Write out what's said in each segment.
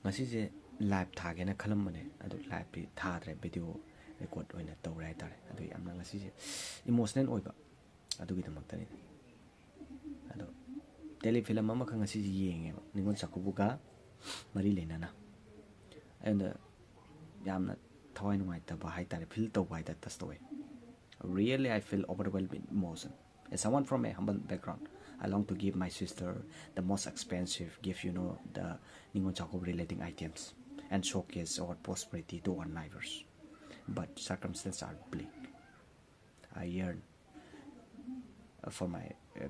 ngasi live thagena khalam mane adu live bi thadre video record oina tawre hai tare adu yamna ngasi emotional oiba adu gi damak tani adu telefilm ama khang ngasi yenge ningon sakubuga mari lenana and yamna thawai nuai ta ba hai tare feel to bai that tas toy really I feel overwhelmed with emotion as someone from a humble background I long to give my sister the most expensive gift, the ningon sakub relating items and showcase our prosperity to our neighbors. But circumstances are bleak. I yearn for my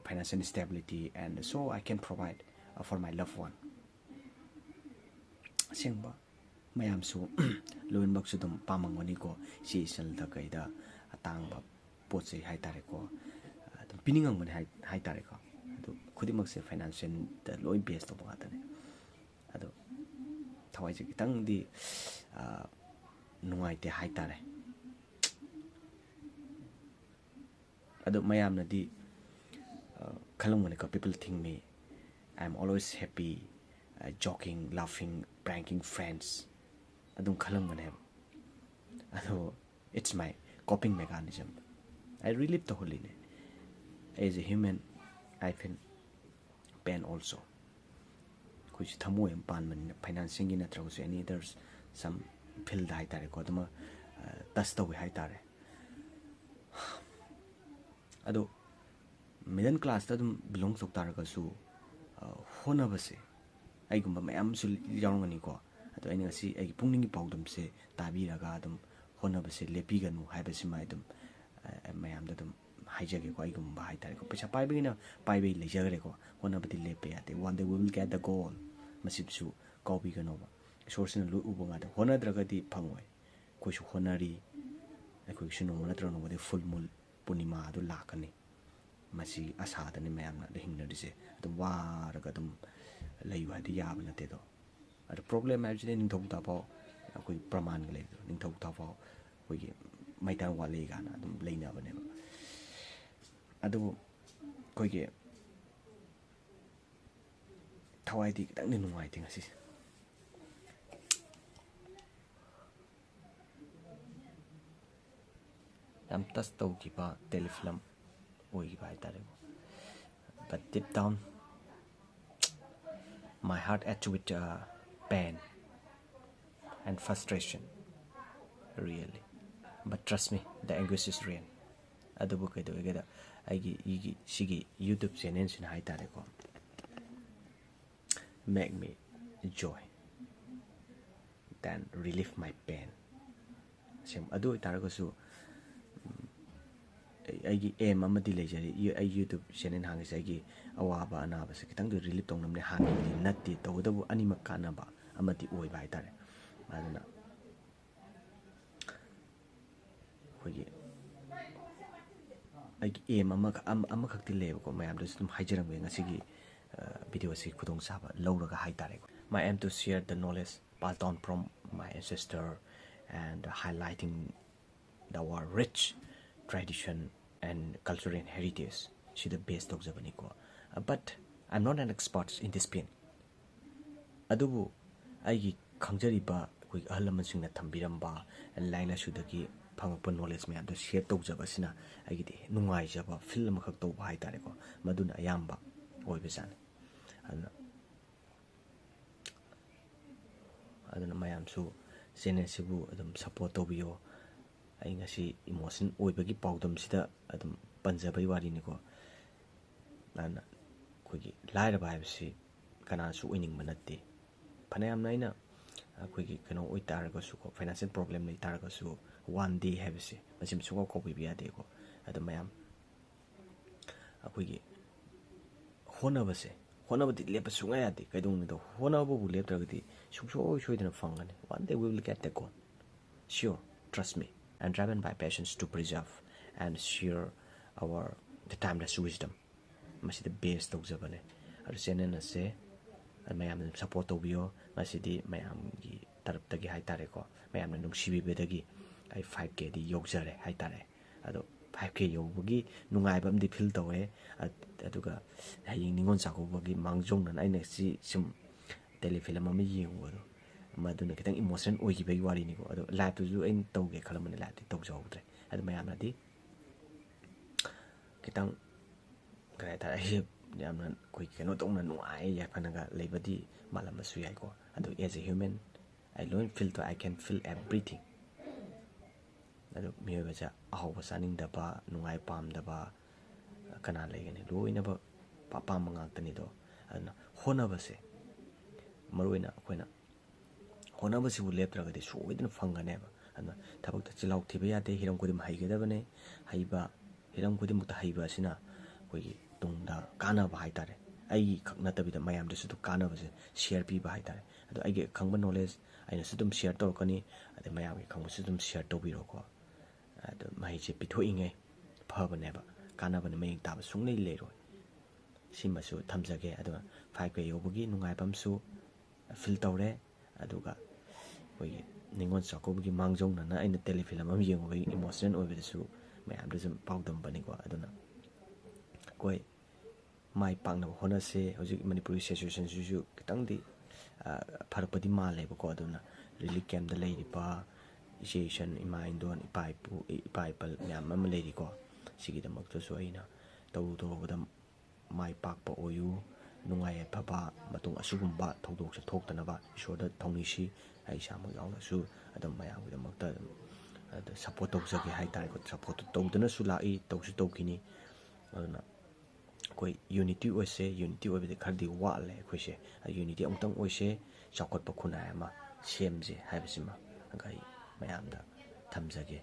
financial stability and so I can provide for my loved one. Singba mayam su loin bak su dum pamangoni ko si sel da kaida atang ba poche hai tare ko dum piningang mon hai tare ko adu khudimak se financial da loin base to ba tane adu thawai ji kitang di nungai te hai tare adu mayam na di khalong ne ko people think me I'm always happy joking laughing pranking friends adum khalong ne adu it's my coping mechanism I relive the whole ne as a human I feel pain also which thamo em pan man financing in atra so any there's some feel dai tare ko dama tas to hai tare ado middle class ta dum belong to tar ka su hona base ai gumba mayam su yaung ani ko ado ai ngasi ai pukningi paodm se tabi raga dum hona base lepi ganu hai base mai dum mayam da dum haijage ko ai gumba hai tare ko pesa pai bina pai be lejagre ko hona bati lepe ate one day we will get the goal masip su copy gano ba source na lu ubanga da hona dragati phangoi ko su honari ko su no na tro no de full mul punima du lakani masi asa da ni mayam na de hingna dise dum war ga dum leiwa di ya ba te do ad problem ma jine ning thok ta ba ko praman ga le ning thok ta ba ko gi mai ta wa le ga na dum leina ba ne ba adu ko gi thawai di kitang ni nungai ting asi am tas to ki ba telefilm oi ba tare but deep down my heart acts with pain and frustration really but trust me the anguish is real adu bu ke do ge da ai gi sigi YouTube channel sin hai tare ko make me joy then relieve my pain sem adu tarago su ai aim amadi lejari ai YouTube channel hang sai gi awaba anaba se kitang du relieve tong namne hang di natti tawdabu anima kana ba amadi oi bai tare aduna hoyi ai aim ama khakti leba ko mayam du sum haijaram ge ngasi gi video si khudong saba lawraga hai tare my aim to share the knowledge passed on from my ancestor and highlighting our rich tradition and cultural heritage she the best of Japanese ko but I'm not an expert in this pin adubu ai khangjari ba koi ahlam sing na thambiram ba laina sudagi phangpa knowledge me ado share to jaba sina ai di nungai jaba film khak to ba hai tare ko maduna ayamba oi besan aduna mayam su channel sibu adum support to biyo ai ngasi emotion oibagi paudam sida adum panjabai wari ni ko nana kogi laira ba habsi kana su winning manatti phanayam naina kogi kano oi targa su ko financial problem nei targa su one day habsi masim su ko bi biya de ko adum mayam kogi honabase honabati lepa sunga yadi kaidong do honabu bu leptragati sungsoi soidana fangani one day we will get the goal sure trust me and driven by passions to preserve and share the timeless wisdom masi the best of Japan ar channel na se mayam support to biyo masi di mayam gi tarap tagi hai tare ko mayam na nungsibi bedagi ai 5k di yogjare hai tare ado 5k yobugi nungai bam di feel tawe aduga haying ningon sakobugi mangjong nan ai next sim telefilm am yengo ꯃꯗꯨꯅ ꯈꯤꯇꯪ emotional ꯑꯣꯏꯈꯤꯕꯒꯤ ꯋꯥꯔꯤꯅꯤꯀꯣ ꯑꯗꯣ ꯂꯥꯏꯐꯇꯨꯁꯨ ꯑꯩꯅ ꯇꯧꯒꯦ ꯈꯜꯂꯝꯕꯅꯤ ꯂꯥꯏꯐꯇꯤ ꯇꯧꯖꯍꯧꯗ꯭ꯔꯦ ꯑꯗꯨ ꯃꯌꯥꯝꯅꯗꯤ ꯈꯤꯇꯪ ꯀꯔꯤ ꯍꯥꯏꯇꯥꯔꯦ ꯑꯩꯁꯦ ꯌꯥꯝꯅ ꯑꯩꯈꯣꯏ ꯀꯩꯅꯣ ꯇꯧꯅ ꯅꯨꯡꯉꯥꯏ ꯌꯥꯏꯐꯅꯒ ꯂꯩꯕꯗꯤ ꯃꯥꯜꯂꯝꯕꯁꯨ ꯌꯥꯏꯀꯣ ꯑꯗꯨ ꯑꯦꯖ ꯑꯦ ꯍ꯭ꯌꯨꯃꯦꯟ ꯑꯩ ꯂꯣꯏ ꯐꯤꯜ ꯇꯧ ꯑꯥꯏ ꯀꯦꯟ ꯐꯤꯜ ꯑꯦꯚ꯭ꯔꯤꯊꯤꯡ ꯑꯗꯨ ꯃꯤꯑꯣꯏꯕꯁꯦ ꯑꯍꯥꯎꯕ ꯆꯥꯅꯤꯡꯗꯕ ꯅꯨꯡꯉꯥꯏ ꯄꯥꯝꯗꯕ ꯀꯅꯥ ꯂꯩꯒꯅꯤ ꯂꯣꯏꯅꯃꯛ ꯑꯄꯥꯝꯕ ꯉꯥꯛꯇꯅꯤꯗꯣ ꯑꯗꯨꯅ ꯍꯣꯠꯅꯕꯁꯦ ꯃꯔꯨꯑꯣꯏꯅ ꯑꯩꯈꯣꯏꯅ ꯍꯣꯠꯅꯕꯁꯤꯕꯨ ꯂꯦꯞꯇ꯭ꯔꯒꯗꯤ ꯁꯣꯏꯗꯅ ꯐꯪꯒꯅꯦꯕ ꯑꯗꯨꯅ ꯊꯕꯛꯇ ꯆꯤꯜꯍꯥꯎ ꯊꯤꯕ ꯌꯥꯗꯦ ꯍꯤꯔꯝ ꯈꯨꯗꯤꯡꯃꯛ ꯍꯩꯒꯗꯕꯅꯦ ꯍꯩꯕ ꯍꯤꯔꯝ ꯈꯨꯗꯤꯡꯃꯛꯇ ꯍꯩꯕ ꯑꯁꯤꯅ ꯑꯩꯈꯣꯏꯒꯤ ꯇꯨꯡꯗ ꯀꯥꯟꯅꯕ ꯍꯥꯏꯇꯥꯔꯦ ꯑꯩꯒꯤ ꯈꯛ ꯅꯠꯇꯕꯤꯗ ꯃꯌꯥꯝꯗꯁꯨ ꯑꯗꯨꯝ ꯀꯥꯟꯅꯕꯁꯦ ꯁꯤꯌꯔ ꯄꯤꯕ ꯍꯥꯏꯇꯥꯔꯦ ꯑꯗꯣ ꯑꯩꯒꯤ ꯈꯪꯕ ꯅꯣꯂꯦꯖ ꯑꯩꯅꯁꯨ ꯑꯗꯨꯝ ꯁꯤꯌꯔ ꯇꯧꯔꯛꯀꯅꯤ ꯑꯗꯩ ꯃꯌꯥꯝꯒꯤ ꯈꯪꯕꯁꯨ ꯑꯗꯨꯝ ꯁꯤꯌꯔ ꯇꯧꯕꯤꯔꯣꯀꯣ ꯑꯗꯣ ꯃꯍꯩꯁꯦ ꯄꯤꯊꯣꯛꯏꯉꯩ ꯐꯕꯅꯦꯕ ꯀꯥꯟꯅꯕꯅ ꯃꯌꯦꯡ ꯇꯥꯕ ꯁꯨꯡꯂꯩ ꯂꯩꯔꯣꯏ ꯁꯤꯃꯁꯨ ꯊꯝꯖꯒꯦ ꯑꯗꯨꯒ 5K ꯌꯧꯕꯒꯤ ꯅꯨꯡꯉꯥꯏꯕ ꯑꯃꯁꯨ ꯐꯤꯜ ꯇꯧꯔꯦ ꯑꯗꯨꯒ ꯑꯩꯈꯣꯏꯒꯤ ꯅꯤꯉꯣꯜ ꯆꯥꯛꯀꯧꯕꯒꯤ ꯃꯥꯡꯖꯧꯅꯅ ꯑꯩꯅ ꯇꯦꯂꯤꯐꯤꯂꯝ ꯑꯃ ꯌꯦꯡꯉꯨꯕꯒꯤ ꯏꯃꯣꯁꯅꯦꯜ ꯑꯣꯏꯕꯗꯁꯨ ꯃꯌꯥꯝꯗ ꯁꯨꯝ ꯄꯥꯎꯗꯝꯕꯅꯤꯀꯣ ꯑꯗꯨꯅ ꯑꯩꯈꯣꯏ ꯃꯥꯏ ꯄꯥꯛꯅꯕ ꯍꯣꯠꯅꯁꯦ ꯍꯧꯖꯤꯛ ꯃꯅꯤꯄꯨꯔꯒꯤ ꯁꯤꯆꯨꯋꯦꯁꯟꯁꯤꯁꯨ ꯈꯤꯇꯪꯗꯤ ꯐꯔꯛꯄꯗꯤ ꯃꯥꯜꯂꯦꯕꯀꯣ ꯑꯗꯨꯅ ꯔꯤꯂꯤꯐ ꯀꯦꯝꯞꯇ ꯂꯩꯔꯤꯕ ꯏꯆꯦ ꯏꯆꯟ ꯏꯃꯥ ꯏꯟꯗꯣꯟ ꯏꯄꯥ ꯏꯄꯨ ꯏꯄꯥ ꯏꯄꯜ ꯃꯌꯥꯝ ꯑꯃ ꯂꯩꯔꯤꯀꯣ ꯁꯤꯒꯤꯗꯃꯛꯇꯁꯨ ꯑꯩꯅ ꯇꯧꯔꯨꯕꯗ ꯃꯥꯏ ꯄꯥꯛꯄ ꯑꯣꯏꯌꯨ ꯅꯨꯡꯉꯥꯏ ꯌꯥꯏꯐꯕ ꯃꯇꯨꯡ ꯑꯁꯤꯒꯨꯝꯕ ꯊꯧꯗꯣꯛꯁꯦ ꯊꯣꯛꯇꯅꯕ ꯏꯁꯣꯔꯗ ꯊꯧꯅꯤꯁꯤ ꯑꯩ ꯏꯁꯥꯃꯛ ꯌꯥꯎꯅꯁꯨ ꯑꯗꯨꯝ ꯃꯌꯥꯝꯒꯤꯗꯃꯛꯇ ꯑꯗꯨꯝ ꯁꯞꯄꯣꯔꯠ ꯇꯧꯖꯒꯦ ꯍꯥꯏꯇꯥꯔꯦ ꯁꯞꯄꯣꯔꯠꯇꯨ ꯇꯧꯗꯅꯁꯨ ꯂꯥꯛꯏ ꯇꯧꯁꯨ ꯇꯧꯈꯤꯅꯤ ꯑꯗꯨꯅ ꯑꯩꯈꯣꯏ ꯌꯨꯅꯤꯇꯤ ꯑꯣꯏꯁꯦ ꯌꯨꯅꯤꯇꯤ ꯑꯣꯏꯕꯗꯤ ꯈꯔꯗꯤ ꯋꯥꯠꯂꯦ ꯑꯩꯈꯣꯏꯁꯦ ꯌꯨꯅꯤꯇꯤ ꯑꯃꯨꯛꯇꯪ ꯑꯣꯏꯁꯦ ꯆꯥꯎꯈꯠꯄ ꯈꯨꯟꯅꯥꯏ ꯑꯃ ꯁꯦꯝꯁꯦ ꯍꯥꯏꯕꯁꯤꯃ ꯑꯩ ꯃꯌꯥꯝꯗ ꯊꯝꯖꯒꯦ